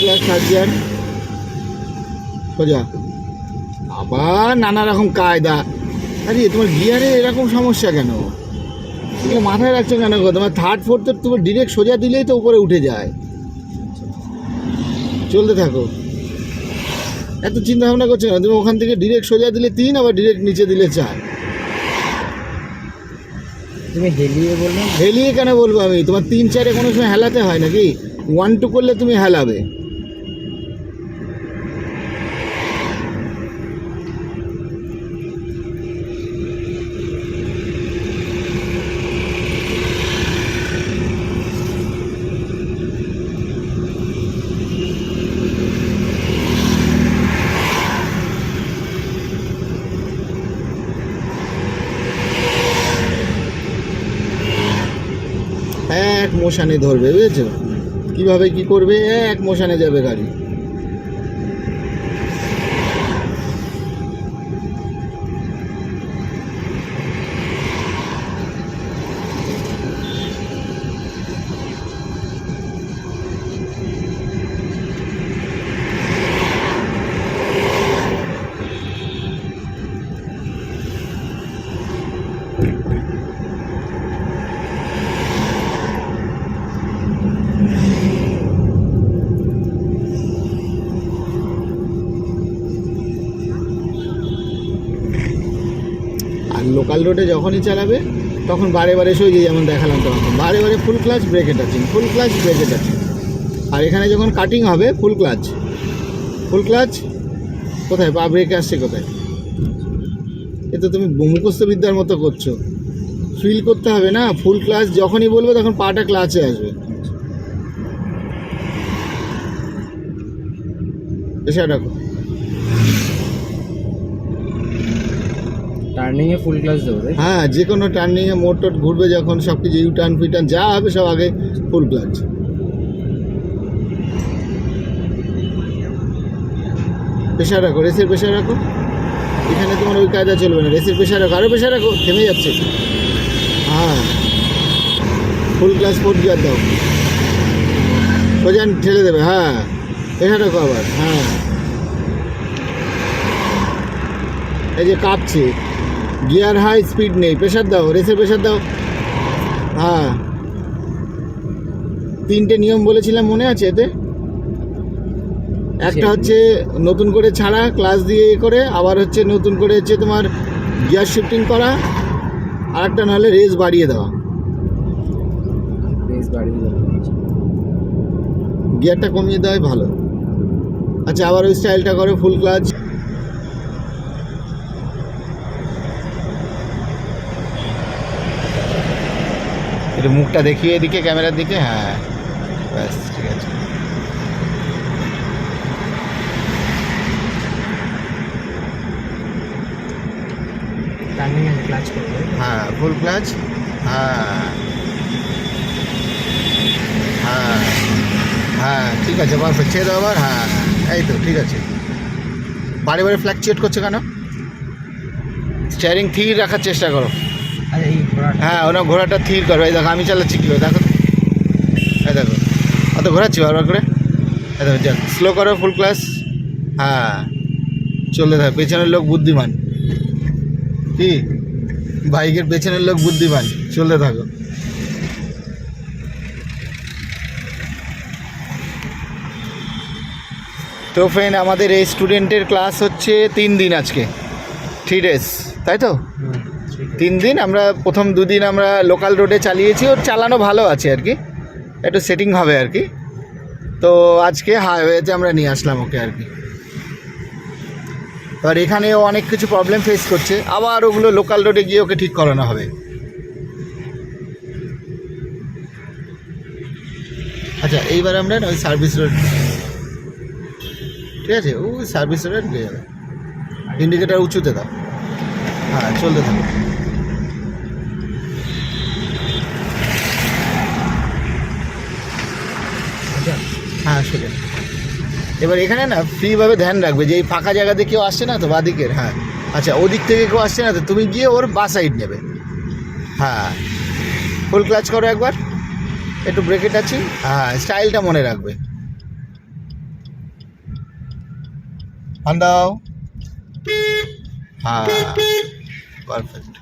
Class third gear সোজা, আবার নানা রকম কায়দা। আরে তোমার গিয়ারে এরকম সমস্যা কেন? এগুলো মাথায় রাখছো কেন গো? তোমার থার্ড ফোর্থ তোমার ডিরেক্ট সোজা দিলেই তো উপরে উঠে যায়। চলতে থাকো, এত চিন্তা ভাবনা করছো না। তুমি ওখান থেকে ডিরেক্ট সোজা দিলে 3, আবার ডিরেক্ট নিচে দিলে 4। তুমি হেলিয়ে বলবে? হেলিয়ে কেন বলবো আমি? তোমার 3-4-এ কোনো সময় হেলাতে হয় নাকি? 1-2 করলে তুমি হেলাবে। এক মোশানে ধরবে, বুঝেছো? কিভাবে কি করবে, এক মোশানে যাবে গাড়ি। আর লোকাল রোডে যখনই চালাবে তখন বারে বারে ওই যে যেমন দেখালাম তখন বারে বারে ফুল ক্লাচ ব্রেকে টাচিং, ফুল ক্লাচ ব্রেকে টাচিং। আর এখানে যখন কাটিং হবে ফুল ক্লাচ, ফুল ক্লাচ কোথায়, পা ব্রেকে আসছে কোথায়? এ তো তুমি মুখস্থ বিদ্যার মতো করছো। ফিল করতে হবে না, ফুল ক্লাচ যখনই বলবে তখন পাটা ক্লাচে আসবে। এসে রাখো। টার্নিংয়ে ফুল ক্লাচ দেবো? হ্যাঁ, যে কোনো টার্নিংয়ে মোট টোট ঘুরবে যখন, সব কিছু ইউ টার্ন ফিটার্ন যা হবে সব আগে ফুল ক্লাচ। প্রেশার রাখো, রেসের প্রেশার রাখো। এখানে তোমার ওই কায়দা চলবে না, রেসের প্রেশার রাখো, আরও প্রেশার রাখো, থেমে যাচ্ছে। হ্যাঁ, ফুল ক্লাচ ফোর্থ গিয়ার দাও, সোজা ঠেলে দেবে। হ্যাঁ, প্রেশার রাখো আবার। হ্যাঁ, এই যে কাঁপছে, গিয়ার হাই, স্পিড নেই, প্রেশার দাও, রেসের প্রেশার দাও। হ্যাঁ, 3টে নিয়ম বলেছিলাম, মনে আছে এতে? একটা হচ্ছে নতুন করে ছাড়া ক্লাস দিয়ে এ করে, আবার হচ্ছে নতুন করে হচ্ছে তোমার গিয়ার শিফটিং করা, আর একটা নাহলে রেস বাড়িয়ে দেওয়া। রেস বাড়িয়ে দেবো, গিয়ারটা কমিয়ে দেওয়াই ভালো। আচ্ছা, আবার ওই স্টাইলটা করো, ফুল ক্লাচ। একটু মুখটা দেখিয়ে এদিকে, ক্যামেরার দিকে। হ্যাঁ, ব্যাস ঠিক আছে। টার্নিংয়ে ক্লাচ করবে। হ্যাঁ, ফুল ক্লাচ। হ্যাঁ হ্যাঁ হ্যাঁ, ঠিক আছে, পারফেক্ট। ছেড়ে দাও আবার। হ্যাঁ, এই তো ঠিক আছে। বারে বারে ফ্ল্যাকচুয়েট করছো কেন? স্টিয়ারিং থির রাখার চেষ্টা করো। আরে এই ঘোড়াটা, হ্যাঁ, ওরা ঘোড়াটা থির করো। এই দেখো আমি চালাচ্ছি কিলো, দেখো, এই দেখো অত ঘোরাচ্ছি বারবার করে। এই দেখো, যাক স্লো করো, ফুল ক্লাস। হ্যাঁ, চলতে থাকো। পেছনের লোক বুদ্ধিমান, কি বাইকের পেছনের লোক বুদ্ধিমান, চলতে থাকো। তো ফ্রেন্ড, আমাদের এই স্টুডেন্টের ক্লাস হচ্ছে 3 দিন, আজকে 3 days, তাই তো? 3 দিন। আমরা প্রথম 2 দিন আমরা লোকাল রোডে চালিয়েছি, ওর চালানো ভালো আছে আর কি, একটু সেটিং হবে আর কি। তো আজকে হাইওয়েতে আমরা নিয়ে আসলাম ওকে আর কি। এবার এখানেও অনেক কিছু প্রবলেম ফেস করছে, আবার ওগুলো লোকাল রোডে গিয়ে ওকে ঠিক করানো হবে। আচ্ছা, এইবার আমরা ওই সার্ভিস রোড, ঠিক আছে, ওই সার্ভিস রোডে ঢুকে যাবে। ইন্ডিকেটার উঁচুতে দাও। হ্যাঁ, চলতে থাকো। হ্যাঁ, সোজা। এবার এখানে না ফ্রিভাবে ধ্যান রাখবে যে এই ফাঁকা জায়গাতে কেউ আসছে না তো, বাদিকের। হ্যাঁ, আচ্ছা, ওদিক থেকে কেউ আসছে না তো, তুমি গিয়ে ওর বা সাইড নেবে। হ্যাঁ, ফুল ক্লাচ করো একবার, একটু ব্রেকে টাচিং। হ্যাঁ, স্টাইলটা মনে রাখবে। হর্ন দাও। হ্যাঁ, পারফেক্ট।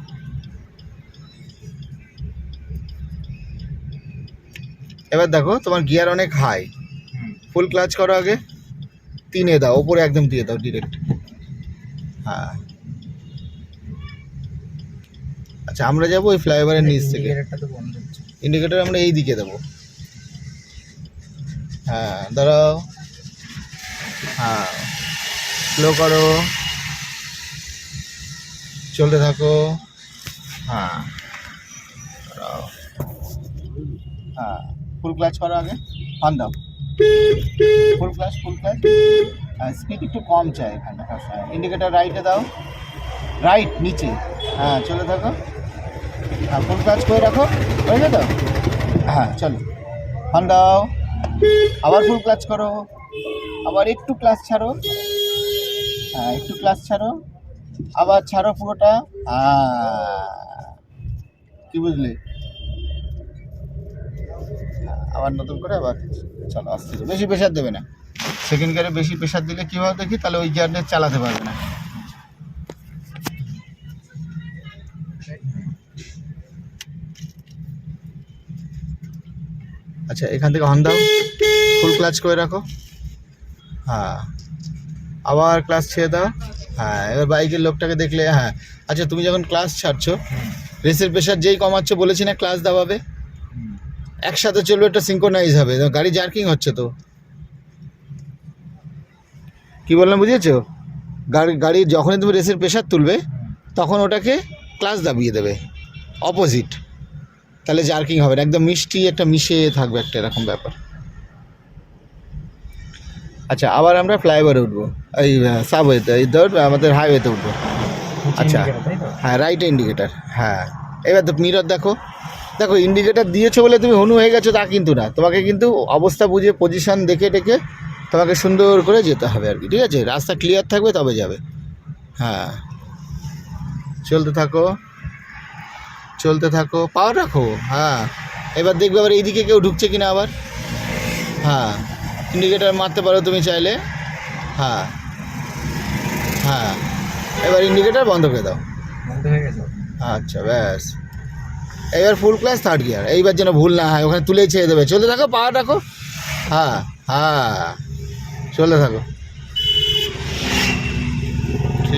এবার দেখো তোমার গিয়ার অনেক হাই, ফুল ক্লাচ করো আগে, 3-এ দাও, ওপরে একদম দিয়ে দাও ডিরেক্ট। হ্যাঁ, আচ্ছা আমরা যাবো ওই ফ্লাইওভারের নিচ থেকে। ইন্ডিকেটরটা তো বন্ধ হচ্ছে। ইন্ডিকেটর আমরা এই দিকে দেবো। হ্যাঁ দাঁড়াও, হ্যাঁ স্লো করো, চলতে থাকো। হ্যাঁ দাঁড়াও, হ্যাঁ ফুল ক্লাচ করো আগে, অন দাও, full clutch, full clutch. Speed একটু কম চাই এখানে। ইন্ডিকেটর রাইটে দাও, রাইট নিচে। হ্যাঁ চলে থাকো, হ্যাঁ ফুল ক্লাচ করে রাখো, হয়ে গেল। হ্যাঁ চলো, অন দাও, আবার ফুল ক্লাচ করো, আবার একটু ক্লাচ ছাড়ো, হ্যাঁ একটু ক্লাচ ছাড়ো, আবার ছাড়ো পুরোটা। কি বুঝলে? আবার নতুন করে আবার চলো, আস্তে করে, বেশি প্রেশার দেবে না। সেকেন্ড গিয়ারে বেশি প্রেশার দিলে কী হবে দেখি, তাহলে ওই গিয়ারে চালাতে পারবে না। আচ্ছা এখান থেকে হর্ন দাও, ফুল ক্লাচ করে রাখো। হ্যাঁ আবার ক্লাচ ছেড়ে দাও। হ্যাঁ এবার বাইকের লোকটাকে দেখলে, হ্যাঁ আচ্ছা তুমি যখন ক্লাচ ছাড়ছো, রেসের প্রেশার যেই কমাচ্ছ, বলেছি না ক্লাচ দাবাবে, একসাথে চলবে, একটা সিঙ্ক্রোনাইজ হবে, গাড়ি জার্কিং হচ্ছে তো। কি বললাম বুঝেছো? গাড়ি যখনই তুমি রেসের প্রেশার তুলবে, তখন ওটাকে ক্লাচ দাবিয়ে দেবে অপোজিট, তাহলে জার্কিং হবে না, একদম মিষ্টি একটা মিশে থাকবে একটা এরকম ব্যাপার। আচ্ছা আবার আমরা ফ্লাইওভারে উঠবো, এই সাবওয়েতে, এই ধর আমাদের হাইওয়েতে উঠবো। আচ্ছা indicator, তাই তো? হ্যাঁ রাইটে ইন্ডিকেটার। হ্যাঁ এবার তো মিরর দেখো, দেখো ইন্ডিকেটার দিয়েছো বলে তুমি হনু হয়ে গেছো তা কিন্তু না, তোমাকে কিন্তু অবস্থা বুঝে পজিশন দেখে টেকে তোমাকে সুন্দর করে যেতে হবে আর কি, ঠিক আছে? রাস্তা ক্লিয়ার থাকবে তবে যাবে। হ্যাঁ চলতে থাকো, চলতে থাকো, পাওয়ার রাখো। হ্যাঁ এবার দেখবে আবার এইদিকে কেউ ঢুকছে কিনা আবার। হ্যাঁ ইন্ডিকেটার মারতে পারো তুমি চাইলে। হ্যাঁ হ্যাঁ এবার ইন্ডিকেটার বন্ধ করে দাও। বন্ধ হয়ে গেছে। আচ্ছা ব্যাস, এবার ফুল ক্লাস থার্ড গিয়ার, এইবার যেন ভুল না হয়, ওখানে তুলেই ছেড়ে দেবে। চলতে থাকো, পাওয়ার রাখো। হ্যাঁ হ্যাঁ চলতে থাকো।